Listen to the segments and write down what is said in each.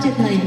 आवाज येत नाही.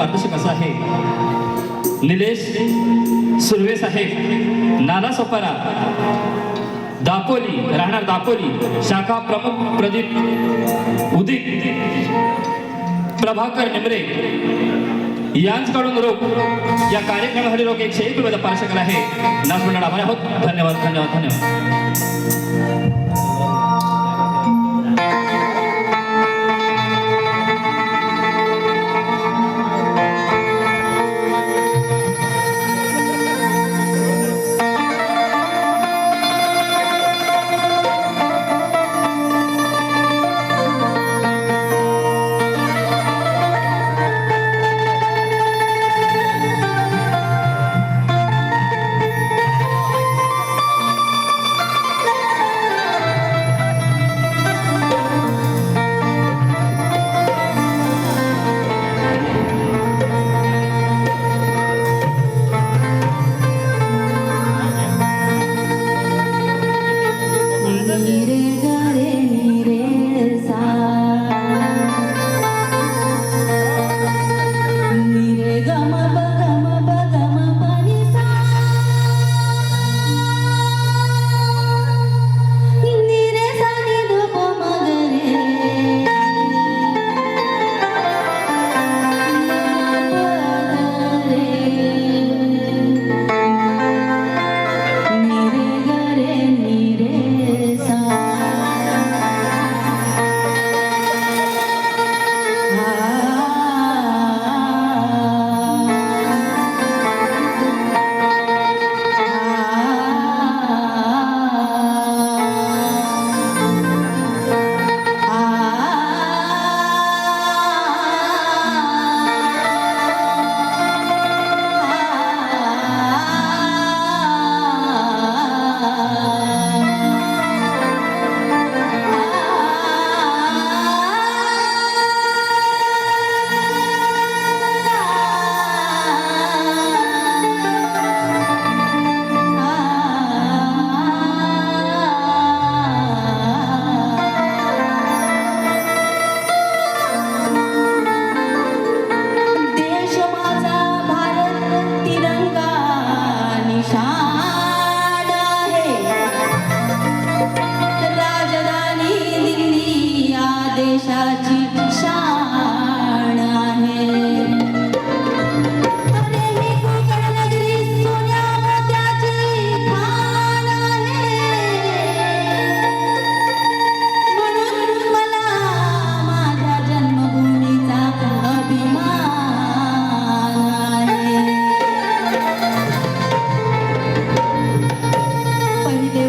पारितोषिक असं आहे निलेश सुर्वे साहेब नाना सोपारा दापोली, राहणार दापोली, शाखा प्रमुख प्रदीप उदित प्रभाकर निमरे यांच्याकडून रोख या कार्यक्रमासाठी रोख 101 रुपयाचा पार्श्वकर आहे. नाच मंडळ आभारी आहोत. धन्यवाद धन्यवाद धन्यवाद.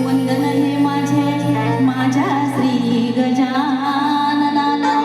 वंदन हे माझे माझ्या श्री गजाननाला.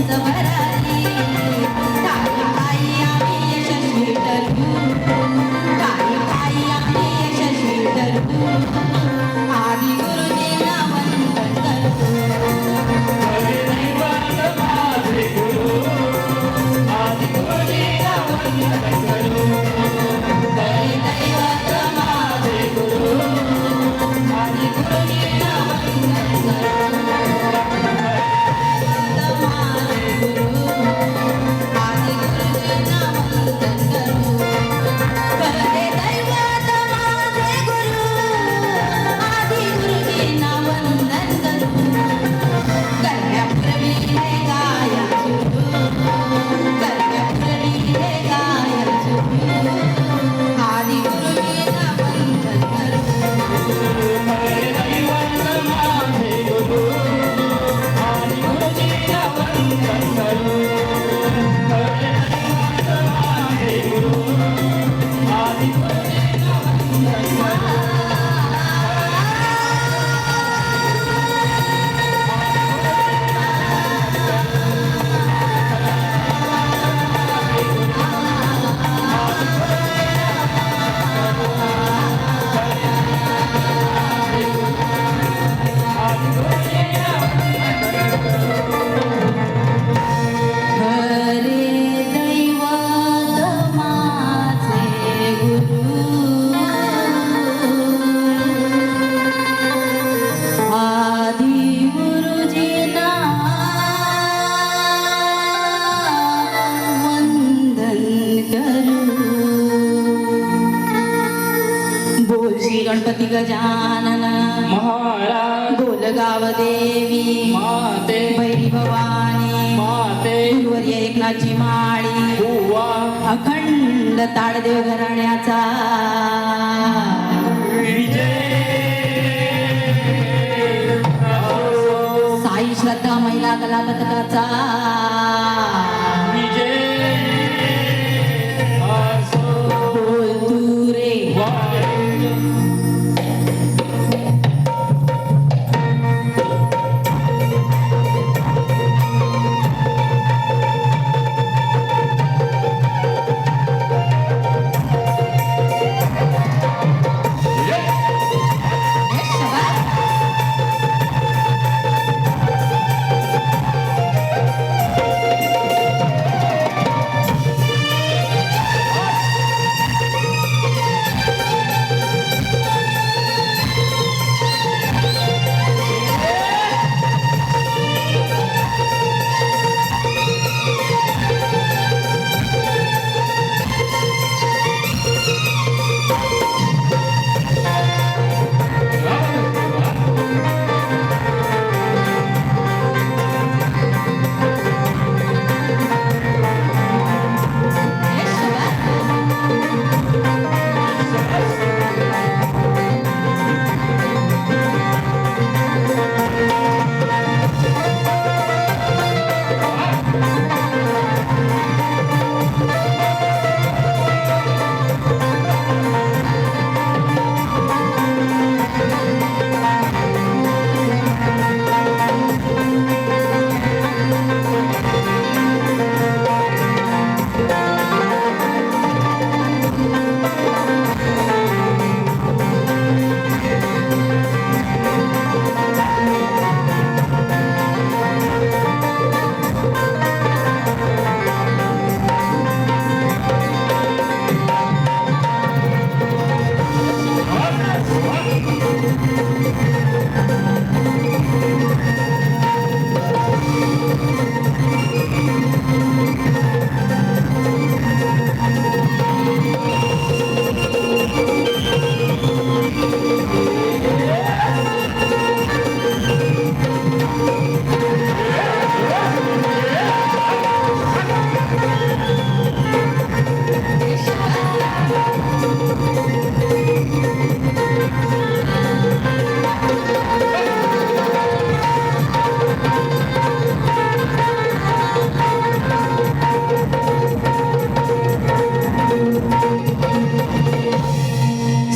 उंच भरारी काही काही आम्ही यशस्वी ठरवू काही काही आम्ही यशस्वी ठरवू आदि गुरुजींना वंदन करतो खरे दैवत माझे गुरु आदि गुरुजींना वंदन करू खरे दैवत माझे गुरु आदि गुरुजींना वंदन करतो माझे गुरु आदि गुरुजींना वंदन करू खरे दैवत माझे गुरु आदि गुरुजींना वंदन करू कर्म्यापूर्वी हे गायन सुरू कर्म्यापूर्वी हे गायन सुरू आदि गुरुजींना वंदन करू खरे दैवत माझे गुरु आदि गुरुजींना वंदन करू खरे दैवत माझे गुरु आदि गुरुजींना वंदन करू खरे दैवत माझे गुरु आदि गुरुजींना वंदन करू बोल श्री गणपती गजानन महाराज गोलगाव देवी माते भैरी भवानी माते गुरुवर्य एकनाथची माळी बुवा अखंड ताडदेव घराण्याचा साई श्रद्धा महिला कला पथकाचा बोल तू रे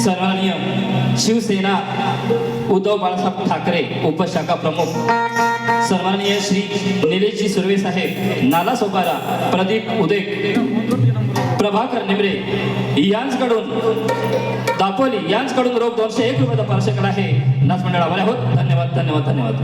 सन्माननीय शिवसेना उद्धव बाळासाहेब ठाकरे उपशाखा प्रमुख सन्माननीय श्री निलेशजी सुर्वे साहेब नाला सोपारा प्रदीप उदेक प्रभाकर निमरे यांच्याकडून दापोली यांच्याकडून रोख 201 रुपयाचा पार्श्वकड आहे. नाच मंडळ आभारी आहोत. धन्यवाद धन्यवाद धन्यवाद.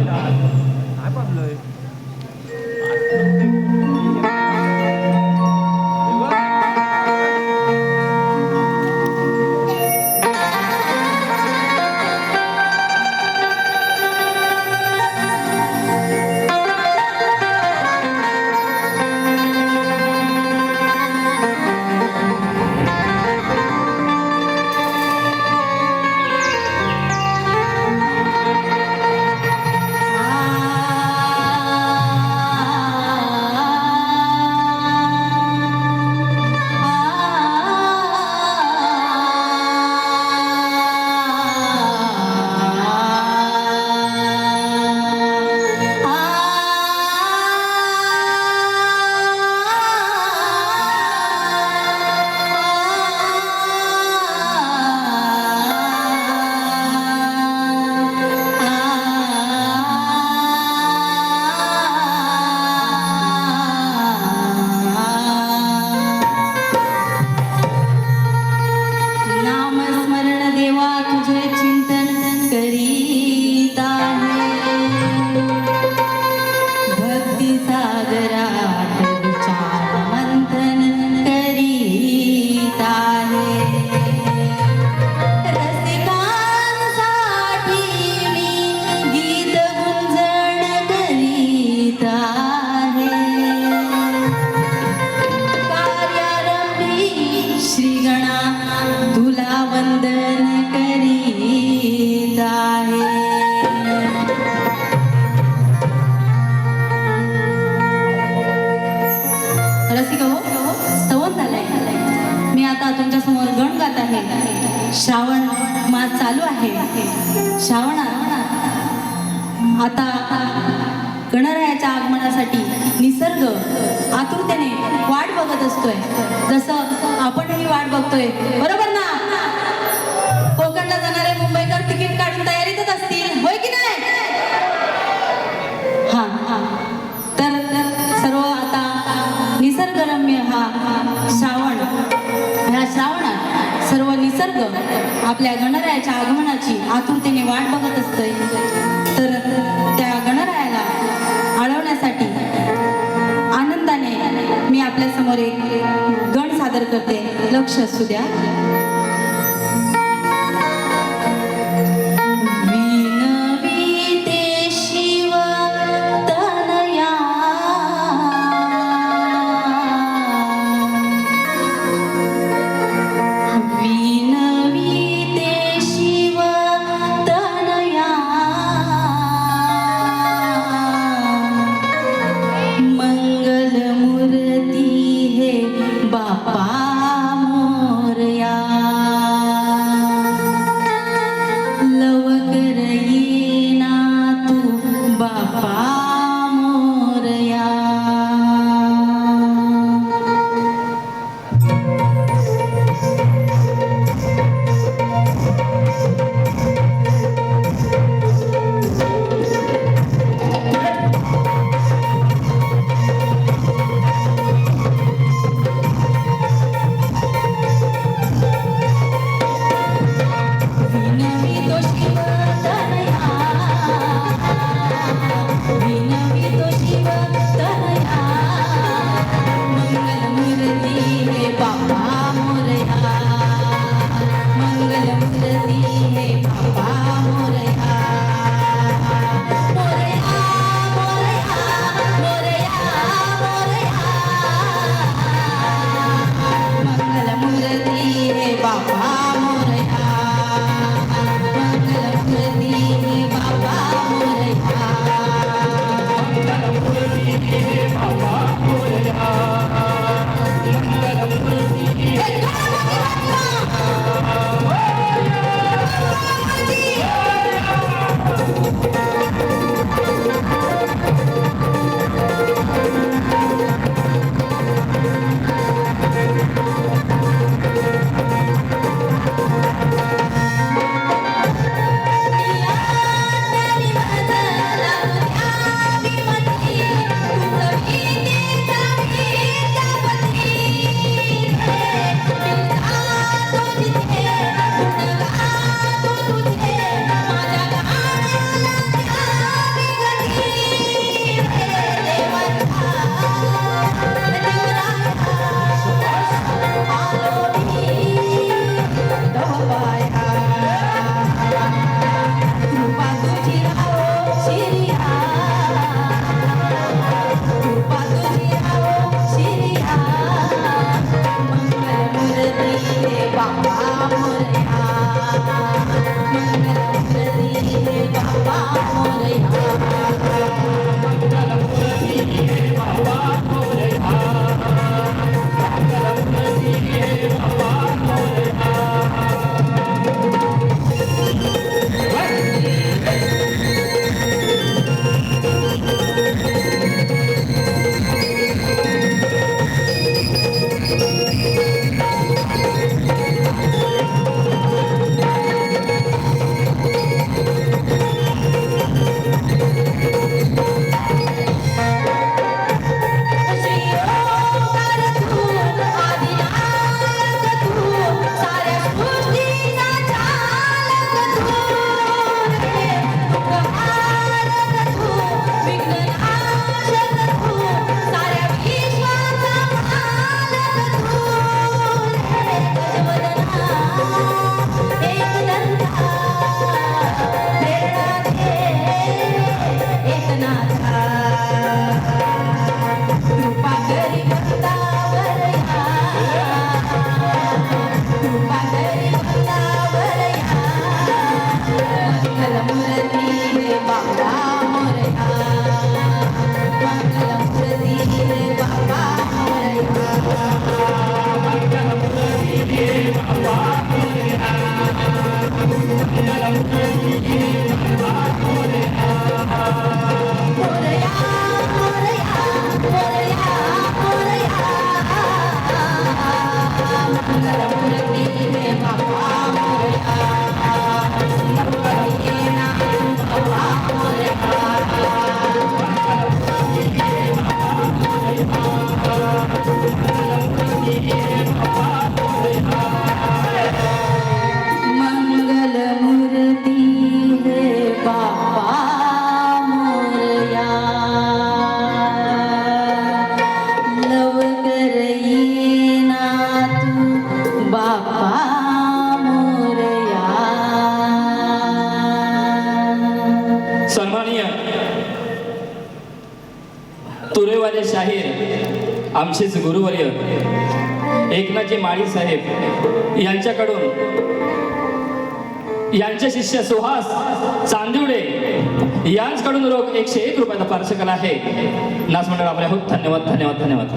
श्रावण मास चालू आहे. श्रावणात आता गणरायाच्या आगमनासाठी निसर्ग आतुरतेने वाट बघत असतोय, जसं आपणही वाट बघतोय. बरोबर ना? कोकणला जाणारे मुंबईकर तिकीट काढून तयारीतच असतील, होय की नाही? हा तर सर्व आता निसर्गरम्य हा श्रावण, ह्या श्रावणात सर्व निसर्ग आपल्या गणरायाच्या आगमनाची आतुरतेने वाट बघत असतोय. तर त्या गणरायाला आळवण्यासाठी आनंदाने मी आपल्या समोर एक गण सादर करते. लक्ष असू द्या. बापा मोरया शाहीर आमचेच गुरुवर्य एकनाथजी माळी साहेब यांच्याकडून यांचे शिष्य सुहास चांदिवडे यांच्याकडून रोख 101 रुपयाचा पार्श्वकला आहे. नाच मंडळ आपले आहोत. धन्यवाद धन्यवाद धन्यवाद.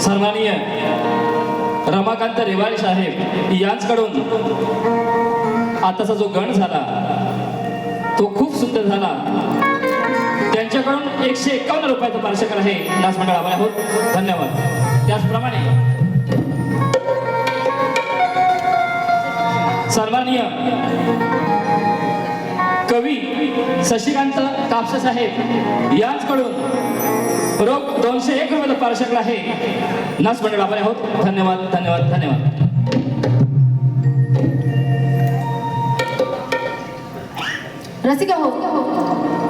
सन्माननीय रमाकांत रेवाळे साहेब यांच्याकडून आताचा जो गण झाला तो खूप सुंदर झाला. त्यांच्याकडून 151 रुपयाचा पार्श्वकला आहे. नाच मंडळ आभार आहोत. धन्यवाद. त्याचप्रमाणे सन्माननीय कवी शशिकांत कापसे साहेब यांच्याकडून रोख 201 रुपयाचा पार्श्वकला आहे. नाच मंडळ आभार आहोत. धन्यवाद धन्यवाद धन्यवाद. रसिका हो,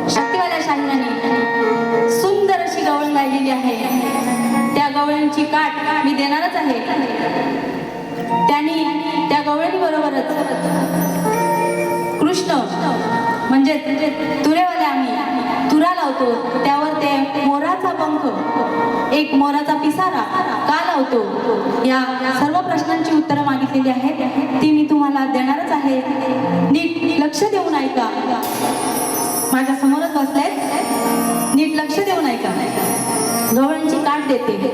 शक्तिवाल्या शाहिराने सुंदर अशी गवळण गायलेली आहे. त्या गवळणची काठ मी देणारच आहे. त्यांनी त्या गवळणी बरोबरच कृष्ण म्हणजे तुरेवाले आम्ही तुरा लावतो त्यावर ते मोराचा पंख एक मोराचा पिसारा का लावतो या सर्व प्रश्नांची उत्तरं मागितलेली आहेत. ती मी तुम्हाला देणारच आहे. नीट लक्ष देऊन ऐका. माझ्या समोरच बसलेत. नीट लक्ष देऊन ऐका. गवळणची काठ देते.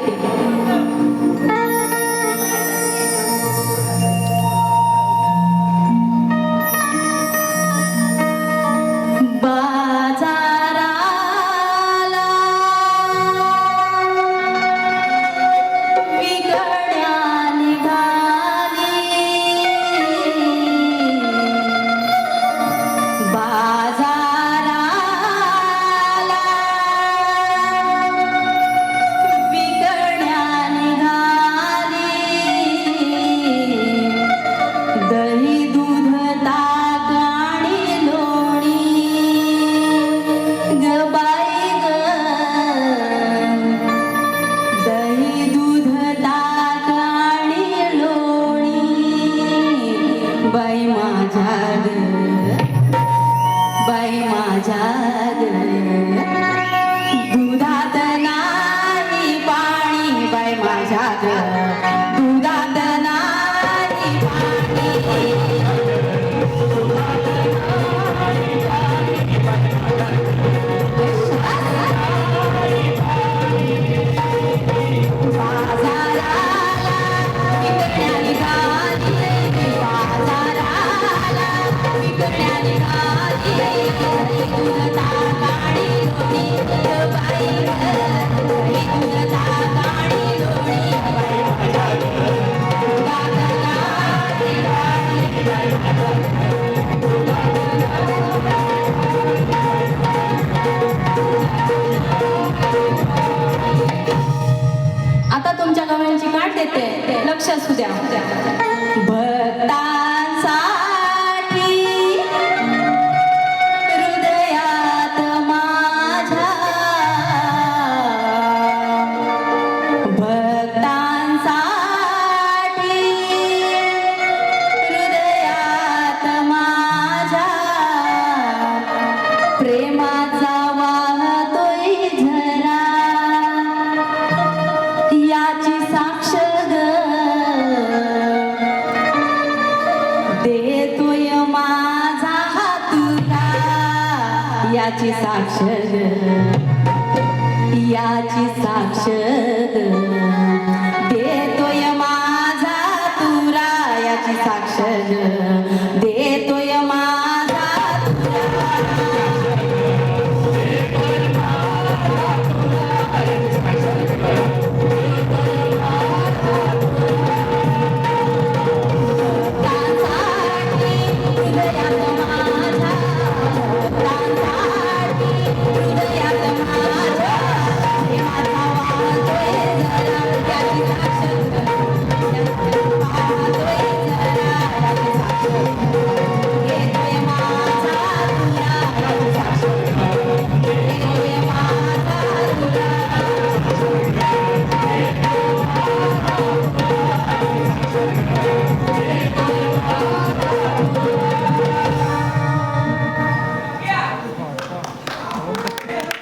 आता तुमच्या गवळ्यांची गाठ देते, लक्ष असू द्या. भक्तांसाठी हृदयात माझ्या, भक्तांसाठी हृदयात माझ्या प्रेमाचा वाहतोय झरा, याची साक्ष ग देतोय माझा तुला, याची साक्ष ग, याची साक्ष ग देतोय माझा तुला, याची साक्ष ग देतोय माझा तुला.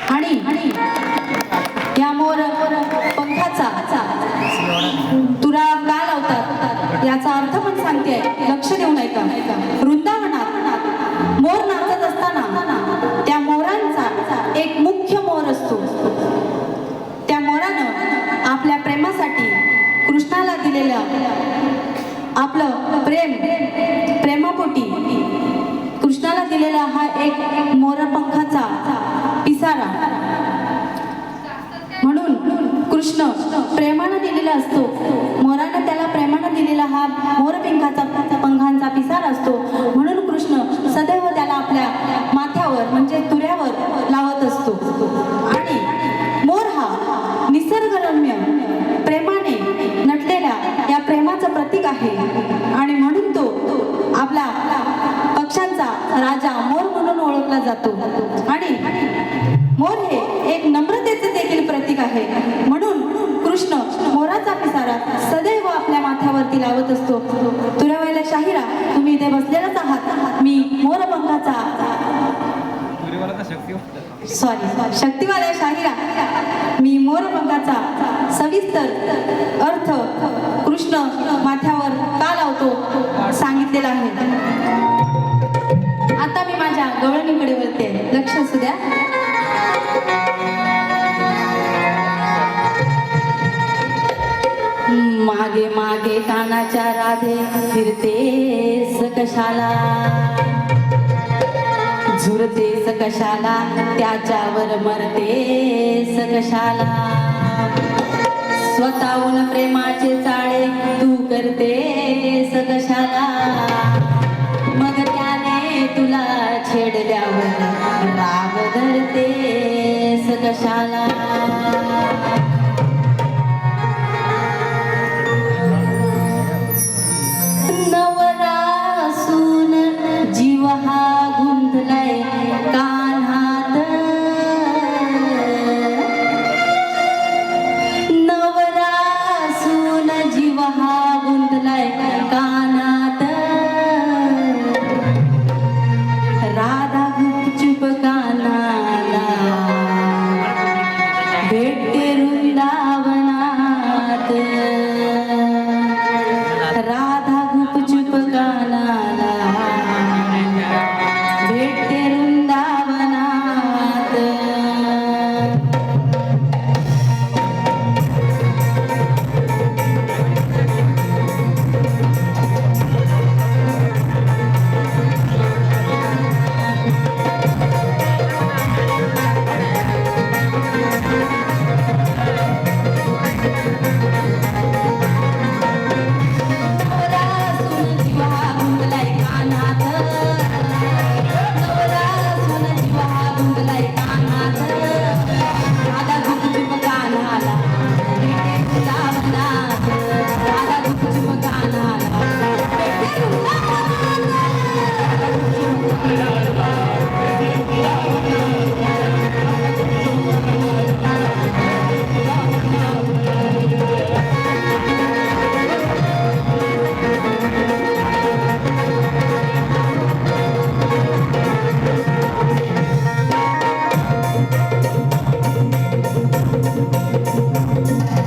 आणि या मोर पंखाचा तुरा का लावतात याचा अर्थ पण सांगते, लक्ष देऊन ऐका. वृंदावनात मोर नाचत असताना त्या मोरांचा एक मुख्य मोर असतो. त्या मोरानं आपल्या प्रेमासाठी कृष्णाला दिलेलं आपलं प्रेमापोटी कृष्णाला दिलेला हा एक मोरपंखाचा पिसारा, म्हणून कृष्ण प्रेमानं दिलेला असतो. मोरानं त्याला प्रेमानं दिलेला हा पंखांचा पिसारा असतो, म्हणून कृष्ण सदैव त्याला आपल्या माथ्यावर म्हणजे तुऱ्यावर लावत असतो. आणि मोर हा निसर्गरम्य प्रेमाने नटलेल्या या प्रेमाचं प्रतीक आहे, आणि म्हणून तो आपला पक्ष्यांचा राजा मोर म्हणून ओळखला जातो. आणि मोर हे एक नम्रतेचे देखील प्रतीक आहे, म्हणून कृष्ण मोराचा पिसारा सदैव आपल्या माथ्यावरती लावत असतो. तुऱ्यावाल्या शाहिरा, तुम्ही इथे बसलेलाच आहात. मी मोरपंखाचा शक्तिवाल्या शाहिरा, मी मोरपंखाचा सविस्तर अर्थ कृष्ण माथ्यावर का लावतो सांगितलेला आहे. आता मी माझ्या गवळणीकडे वळते, लक्ष असू द्या. मागे मागे कानाच्या राधे फिरतेस कशाला, झुरतेस कशाला, त्याच्यावर मरतेस कशाला, स्वतःहून प्रेमाचे चाळे तू करतेस कशाला, मग त्याने तुला छेडल्यावर राग धरतेस कशाला. नवरासून जीव हा गुंतलाय कान्हात, नवरासून जीव हा गुंतलाय कानात, राधा गुपचूप कानाला कानात नवरा सोन जीवा गुंगलाय कानात राधा गुपचूप कानाला भेटे वृंदावनात राधा गुपचूप कानाला भेटे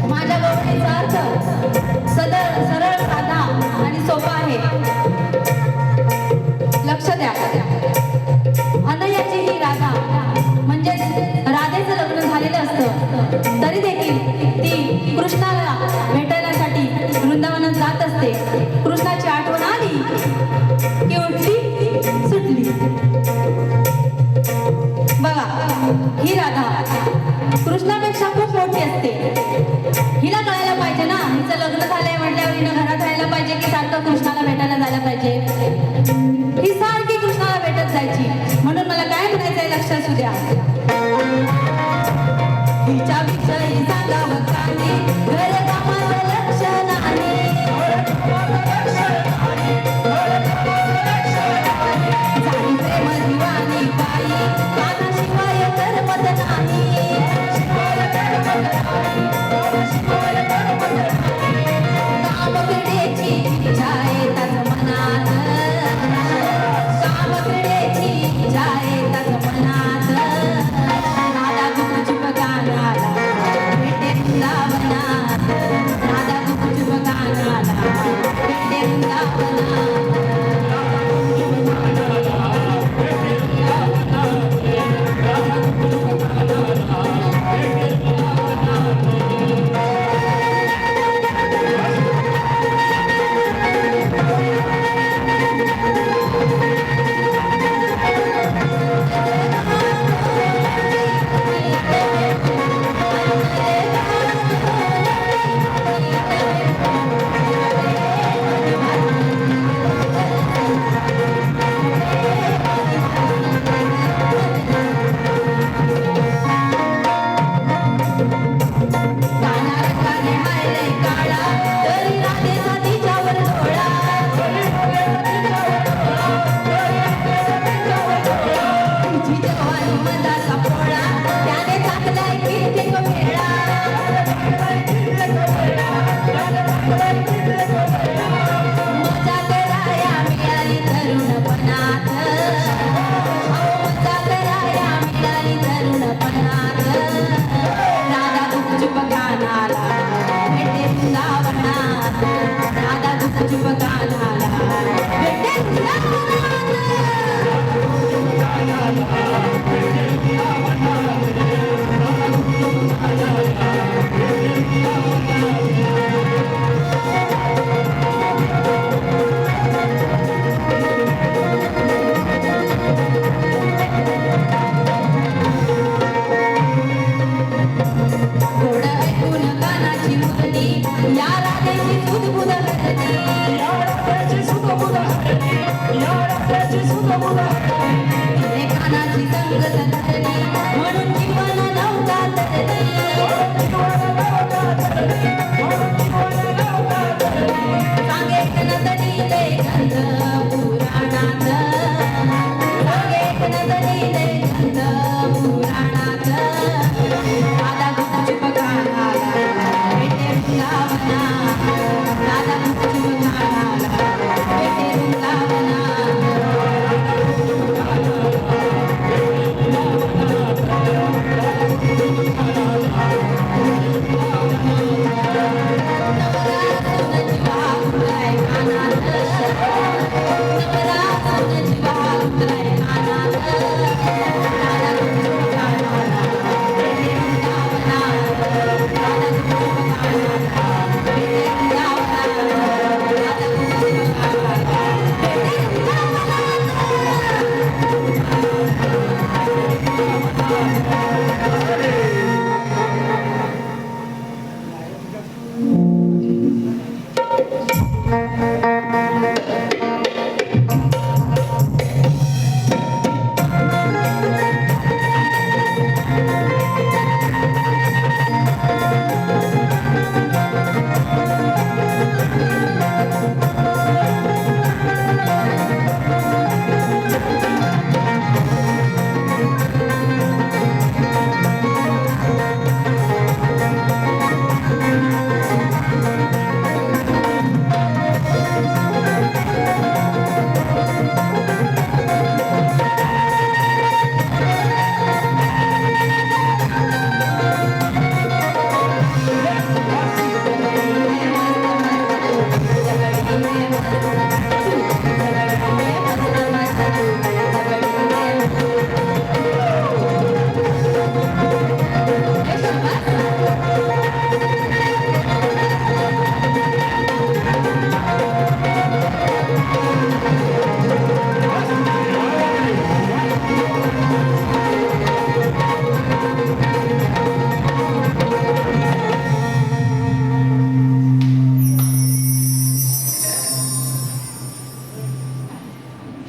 माझ्या गवळीचा अर्थ सरळ साधा आणि सोपा आहे. लक्ष द्या. अनयाची ही राधा म्हणजेच राधेचं लग्न झालेलं असतं तरी देखील ती कृष्णाला भेटण्यासाठी वृंदावनात जात असते. कृष्णाची आठवण आली की उठली सुटली. बघा ही राधा कृष्णापेक्षा खूप मोठी असते. हिला कळायला पाहिजे ना हिचं लग्न झालंय म्हटल्यावर हिनं घरात राहायला पाहिजे की सारखं कृष्णाला भेटायला जायला पाहिजे. ही सारखी कृष्णाला भेटत जायची. म्हणून मला काय म्हणायचंय लक्ष असू द्या. हिच्या विषयी सांगावं काही घर कामाचं लक्ष नाही. झाली प्रेम दिवाणी बाई कानाशिवाय करमत नाही. कामक्रीडेची इच्छा येतात मनात कामक्रीडेची इच्छा येतात मनात राधा गुपचूप कानाला भेटे वृंदावनात राधा गुपचूप कानाला भेटे वृंदावनात.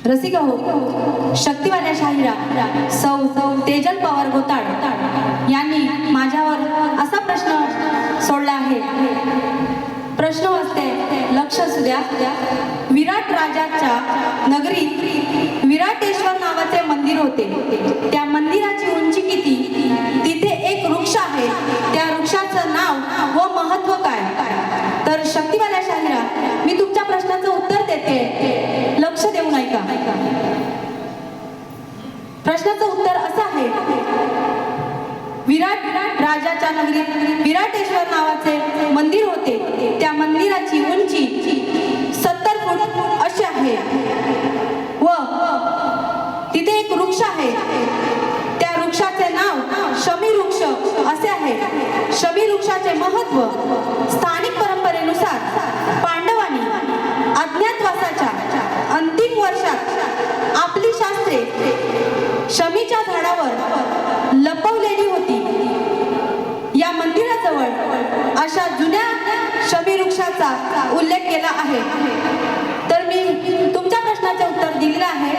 रसिका हो, शक्तिवाल्या शाहिरा सौ तेजल पवार गोताड यांनी माझ्यावर असा प्रश्न सोडला आहे. प्रश्न वाचते, लक्ष असू द्या. विराट राजाच्या नगरीत विराटेश्वर नावाचे मंदिर होते. त्या मंदिराची उंची किती? तिथे एक वृक्ष आहे. त्या वृक्षाचं नाव व महत्व काय? तर शक्तिवाल्या शाहिरा, मी तुमच्या प्रश्नाचं उत्तर देते, लक्ष देऊ नाही का? प्रश्नाचं उत्तर असं आहे, विराट राजाच्या नगरीत विराटेश्वर नावाचे मंदिर होते. त्या मंदिराची उंची 70 फूट अशी आहे व तिथे एक वृक्ष आहे. त्या वृक्षाचे नाव शमी वृक्ष असे आहे. शमी वृक्षाचे महत्व, स्थानिक परंपरेनुसार पांडवांनी अज्ञातवासाच्या अंतिम वर्षात आपली शास्त्रे शमीच्या झाडावर लपवलेली होती. या मंदिराजवळ अशा जुन्या शमी वृक्षाचा उल्लेख केला आहे. तर मी तुमच्या प्रश्नाचे उत्तर दिलेलं आहे.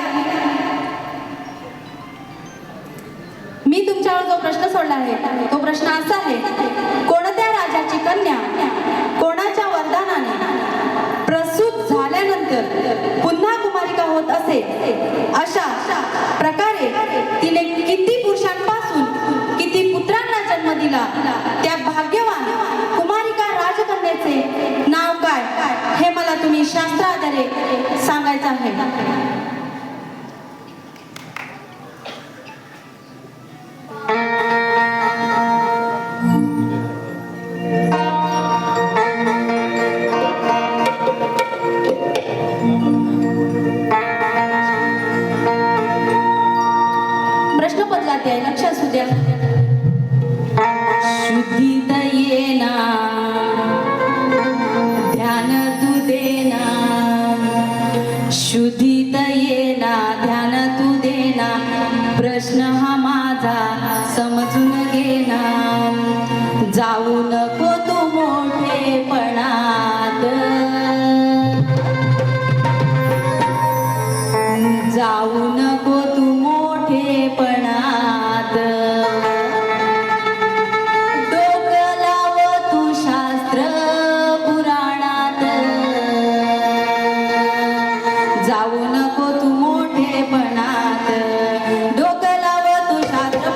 मी तुमच्यावर जो प्रश्न सोडला आहे तो प्रश्न असा आहे, कोणत्या राजाची कन्या कोणाच्या वरदानाने प्रसूत झाल्यानंतर पुन्हा कुमारिका होत असे, अशा प्रकारे तिने किती पुरुषांपासून किती पुत्रांना जन्म दिला? त्या भाग्यवान कुमारिका राजकन्याचे नाव काय? हे मला तुम्ही शास्त्राद्वारे सांगायचं आहे. प्रश्न पडलात आहे, लक्ष असू द्या. शुद्धीत येना ध्यान तू देना, शुद्धीत येना ध्यान तू देना, प्रश्न हा माझा समजून घेना. जाऊ नको तू मोठेपणात, जाऊ नको तू मोठेपणात, डोकं लाव तू शास्त्र पुराणात, जाऊ नको तू मोठेपणात, डोकं लाव तू शास्त्र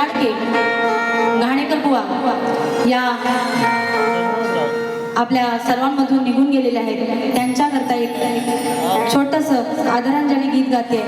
शिराडके घाणेकर बुवा या आपल्या सर्वांमधून निघून गेलेले आहेत. त्यांच्याकरता एक छोटंसं आदरांजली गीत गाते.